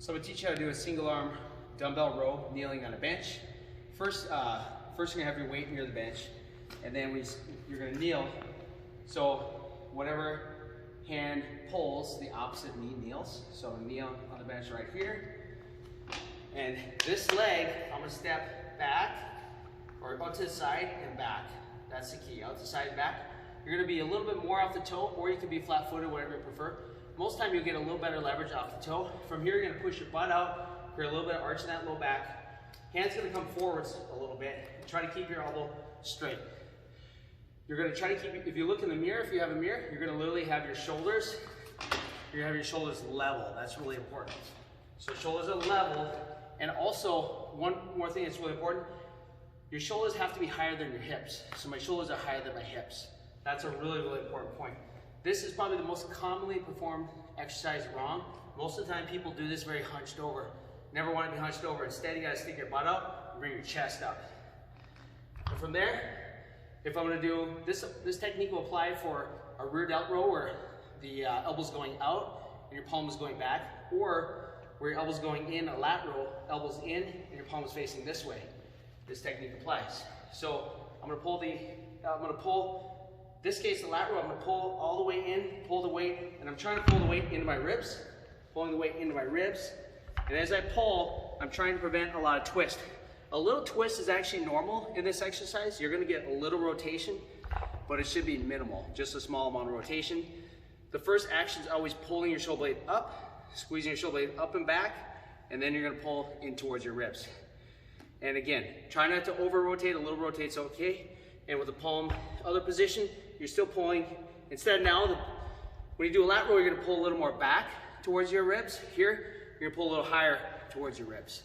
So I'm going to teach you how to do a single arm dumbbell row kneeling on a bench. First you're going to have your weight near the bench, and then you're going to kneel. So whatever hand pulls, the opposite knee kneels. So I'm kneel on the bench right here. And this leg, I'm going to step back, or out to the side and back. That's the key, out to the side and back. You're going to be a little bit more off the toe, or you can be flat-footed, whatever you prefer. Most time you'll get a little better leverage off the toe. From here, you're going to push your butt out, create a little bit of arch in that low back. Hands going to come forwards a little bit. Try to keep your elbow straight. You're going to try to keep, if you look in the mirror, if you have a mirror, you're going to literally have your shoulders, level. That's really important. So shoulders are level, and also one more thing that's really important, your shoulders have to be higher than your hips. So my shoulders are higher than my hips. That's a really, really important point. This is probably the most commonly performed exercise wrong. Most of the time people do this very hunched over. Never want to be hunched over. Instead, you got to stick your butt out and bring your chest up. And from there, if I'm going to do this technique will apply for a rear delt row where the elbow's going out and your palm is going back, or where your elbow's going in, a lat row, elbows in and your palm is facing this way. This technique applies. So I'm going to pull, this case the lat row, I'm going to pull all the way in, pull the weight, and I'm trying to pull the weight into my ribs, pulling the weight into my ribs. And as I pull, I'm trying to prevent a lot of twist. A little twist is actually normal in this exercise. You're going to get a little rotation, but it should be minimal, just a small amount of rotation. The first action is always pulling your shoulder blade up, squeezing your shoulder blade up and back, and then you're going to pull in towards your ribs. And again, try not to over rotate, a little rotate's okay. And with the palm other position, you're still pulling. Instead now, when you do a lat row, you're going to pull a little more back towards your ribs. Here, you're going to pull a little higher towards your ribs.